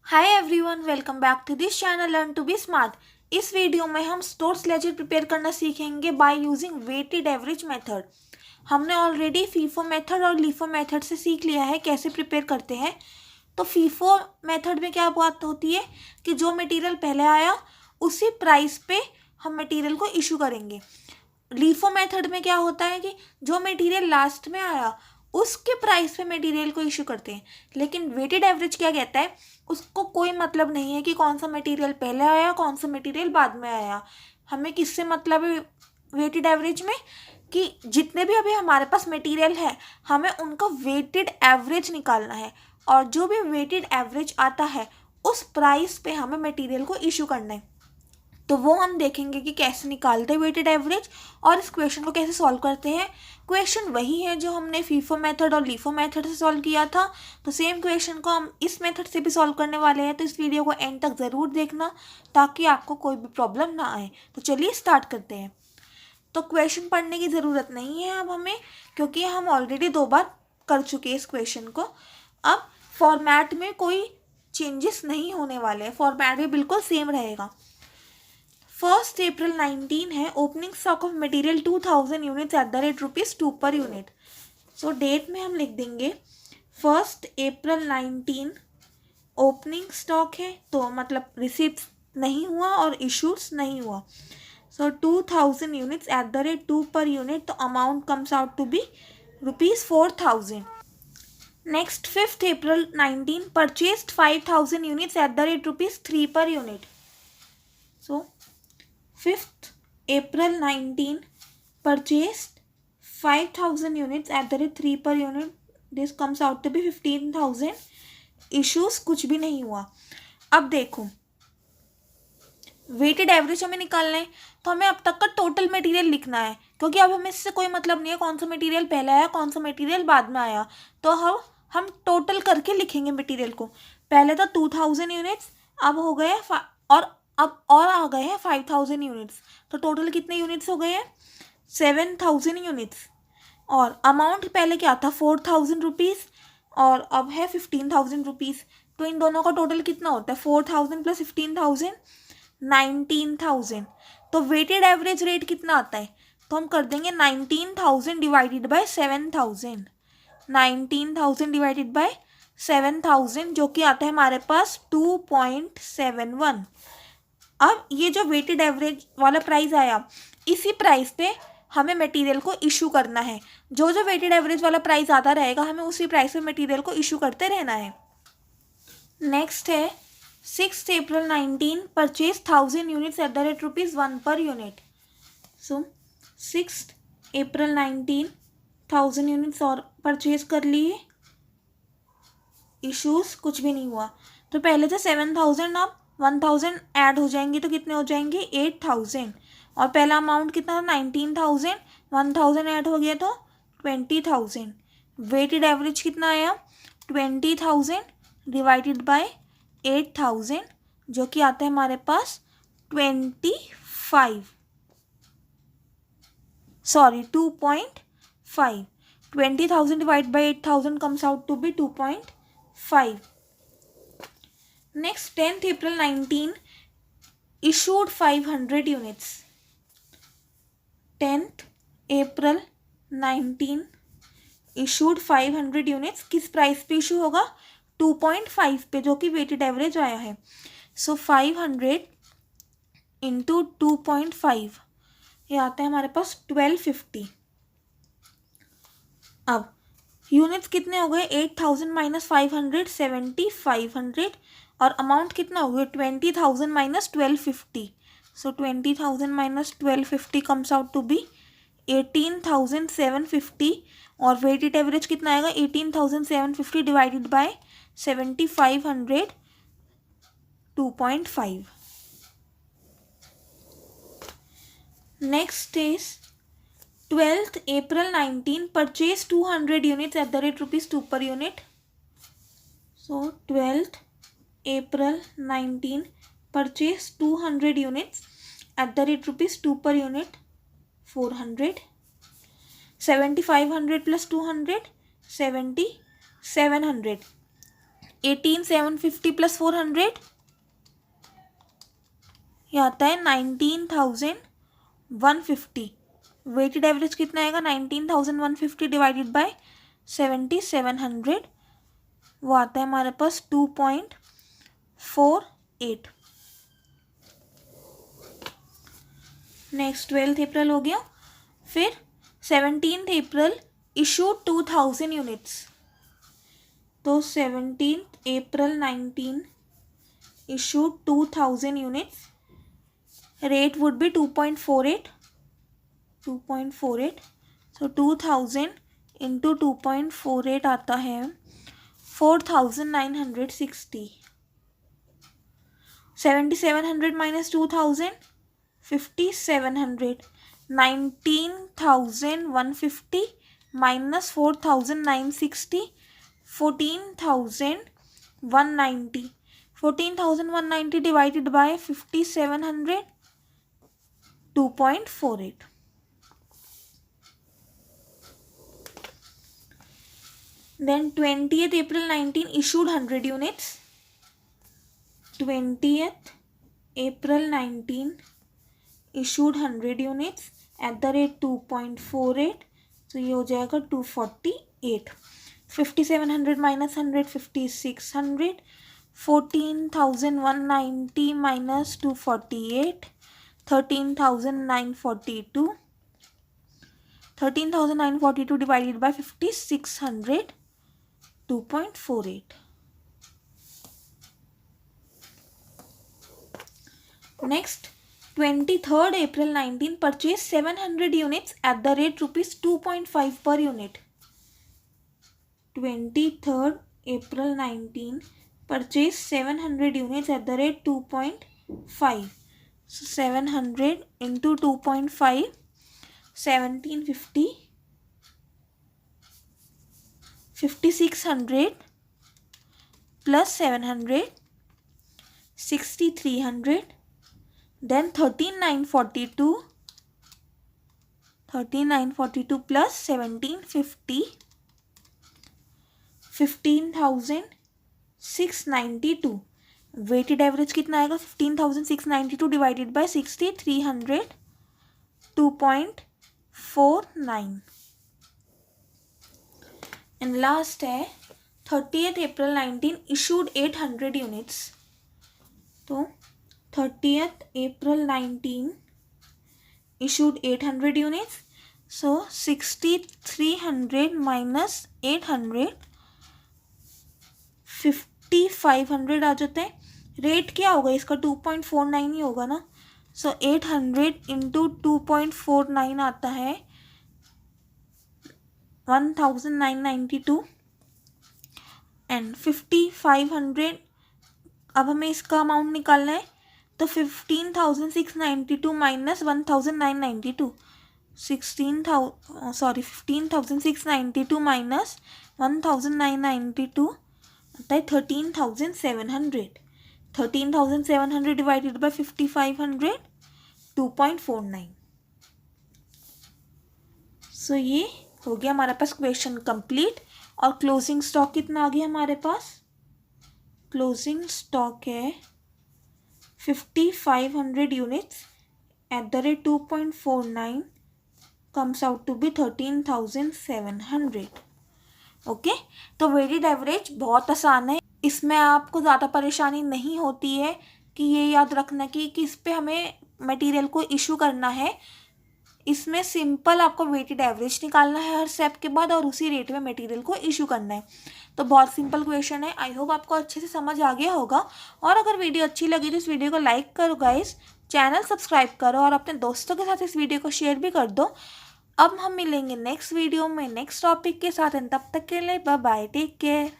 Hi everyone, welcome back to this channel learn to be smart. इस video में हम stores ledger prepare करना सीखेंगे by using weighted average method. हमने already FIFO method और LIFO method से सीख लिया है कैसे प्रिपेयर करते हैं। तो फीफो मेथड में क्या बात होती है कि जो मटेरियल पहले आया उसी प्राइस पे हम मटेरियल को इशू करेंगे। लीफो मेथड में क्या होता है कि जो मटेरियल लास्ट में आया उसके प्राइस पे मटेरियल को इशू करते हैं। लेकिन वेटेड एवरेज क्या कहता है, उसको कोई मतलब नहीं है कि कौन सा मटेरियल पहले आया कौन सा मटेरियल बाद में आया। हमें किससे मतलब है वेटेड एवरेज में कि जितने भी अभी हमारे पास मटेरियल है हमें उनका वेटेड एवरेज निकालना है और जो भी वेटेड एवरेज आता है उस प्राइस पे हमें मटेरियल को इशू करना है। तो वो हम देखेंगे कि कैसे निकालते हैं वेटेड एवरेज और इस क्वेश्चन को कैसे सॉल्व करते हैं। क्वेश्चन वही है जो हमने फीफो मेथड और लीफो मेथड से सॉल्व किया था, तो सेम क्वेश्चन को हम इस मेथड से भी सॉल्व करने वाले हैं। तो इस वीडियो को एंड तक ज़रूर देखना ताकि आपको कोई भी प्रॉब्लम ना आए। तो चलिए स्टार्ट करते हैं। तो क्वेश्चन पढ़ने की ज़रूरत नहीं है अब हमें, क्योंकि हम ऑलरेडी 2 बार कर चुके हैं इस क्वेश्चन को। अब फॉर्मेट में कोई चेंजेस नहीं होने वाले हैं, फॉर्मेट भी बिल्कुल सेम रहेगा। 1 अप्रैल 19 है, opening stock of material 2000 units at the rate ₹2 per unit. So date में हम लिख देंगे 1 अप्रैल 19 ओपनिंग स्टॉक है, तो मतलब रिसीप्ट नहीं हुआ और इशूज नहीं हुआ। So 2000 units at the rate 2 per unit, तो amount comes out to be ₹4000। Next 5 April 19 purchased 5000 units at the rate ₹3 per unit. So 5th April 19 purchased 5000 units at the rate 3 per unit. This comes out to be 15,000. Issues कुछ भी नहीं हुआ। अब देखो weighted average हमें निकालना है, तो हमें अब तक का टोटल मटेरियल लिखना है, क्योंकि अब हमें इससे कोई मतलब नहीं है कौन सा मटेरियल पहले आया कौन सा मटेरियल बाद में आया। तो हम टोटल करके लिखेंगे मटेरियल को। पहले तो 2000 यूनिट्स, अब हो गए और आ गए हैं 5000 यूनिट्स, तो टोटल कितने यूनिट्स हो गए हैं 7000 यूनिट्स। और अमाउंट पहले क्या था 4000 रुपीज़ और अब है 15,000 रुपीज़। तो इन दोनों का टोटल कितना होता है 4000 प्लस 15,000 19,000। तो वेटेड एवरेज रेट कितना आता है, तो हम कर देंगे 19,000 डिवाइडेड बाय 7,000। 19,000 डिवाइडेड बाय 7,000 जो कि आता है हमारे पास 2.71। अब ये जो वेटेड एवरेज वाला प्राइस आया इसी प्राइस पे हमें मटेरियल को इशू करना है। जो जो वेटेड एवरेज वाला प्राइस आता रहेगा हमें उसी प्राइस पे मटेरियल को इशू करते रहना है। नेक्स्ट है 6 अप्रैल 19 purchase 1000 units at the rate ₹1 पर यूनिट। सो 6 अप्रैल 19 1000 यूनिट्स और परचेज कर लिए, इशूज कुछ भी नहीं हुआ। तो पहले थे 7000, अब 1000 ऐड हो जाएंगे तो कितने हो जाएंगे 8000। और पहला अमाउंट कितना था 19,000, 1000 ऐड हो गया तो 20,000। वेटेड एवरेज कितना आया 20,000 डिवाइडेड बाय 8000 जो कि आता है हमारे पास 2.5। 20,000 divided by 8,000 comes out to be 2.5. Next 10th April 19 issued 500 units. 10th April 19 issued 500 units। किस प्राइस पे इशू होगा 2.5 पे, जो कि वेटेड एवरेज आया है। सो 500 इंटू 2.5 ये आता है हमारे पास 1250। अब यूनिट्स कितने हो गए 8000 माइनस 500 7500 और अमाउंट कितना हो गया 20,000 minus 1250। So 20,000 minus 1250 comes out to be 18,750 और वेटेड एवरेज कितना आएगा 18,750 divided by 7500 2.5। Next is 12th April 19 purchase 200 units at the rate ₹2 per unit. So 12th April 19 purchase 200 units at the rate ₹2 per unit 400। 7500 plus 200 7700। 18,750 plus 400 ये आता है 19,150। Weighted average कितना आएगा? 19,150 divided by 7,700 वो आता है हमारे पास 2.48। नेक्स्ट 12 अप्रैल हो गया। फिर 17 अप्रैल इशूड 2000 यूनिट्स। तो 17 अप्रैल 19 issued 2000 units. Rate would be 2.48 so 2000 into 2.48 आता है 4,960। 7,700 minus 2,000 5,700। 19,150 minus 4,960 14,190। 14,190 divided by 5,700 2.48। Then 20th April 19 issued 100 units. 20th April 19 issued 100 units at the rate 2.48 so ये हो जाएगा 248। 5,700 minus 100 5,600। 14,190 minus 248 13,942। 13,942 divided by 5,600 2.48। Next 23rd April 19 purchase 700 units at the rate rupees 2.5 per unit। 23rd April 19 purchase 700 units at the rate 2.5 so 700 into 2.5 1750 5,600 plus 700 6,300 then 13,942 plus 1,750 15,692। Weighted average कितना आएगा? 15,692 divided by 6,300 2.49। And last है 30th April 19 issued 800 units. तो 30th April 19 issued 800 units so 6,300 minus 800 5,500 आ जाते हैं। Rate क्या होगा इसका? 2.49 ही होगा ना। सो 800 इंटू 2.49 आता है 1,992 एंड 5,500। अब हमें इसका अमाउंट निकालना है तो 15,692 माइनस 1,992 15,692 माइनस 1,992 आता है 13,700। 13,700 डिवाइडेड बाय 5,500 2.49। सो ये हो गया हमारे पास क्वेश्चन कंप्लीट। और क्लोजिंग स्टॉक कितना आ गया हमारे पास? क्लोजिंग स्टॉक है 5,500 units at the rate 2.49 comes out to be 13,700। Okay, तो वेटेड एवरेज बहुत आसान है, इसमें आपको ज़्यादा परेशानी नहीं होती है कि ये याद रखना कि किस पे हमें मटेरियल को इशू करना है। इसमें सिंपल आपको वेटेड एवरेज निकालना है हर स्टेप के बाद और उसी रेट में मटेरियल को इशू करना है। तो बहुत सिंपल क्वेश्चन है। आई होप आपको अच्छे से समझ आ गया होगा। और अगर वीडियो अच्छी लगी तो इस वीडियो को लाइक करो गाइस, चैनल सब्सक्राइब करो और अपने दोस्तों के साथ इस वीडियो को शेयर भी कर दो। अब हम मिलेंगे नेक्स्ट वीडियो में नेक्स्ट टॉपिक के साथ। तब तक के लिए बाय बाय, टेक केयर।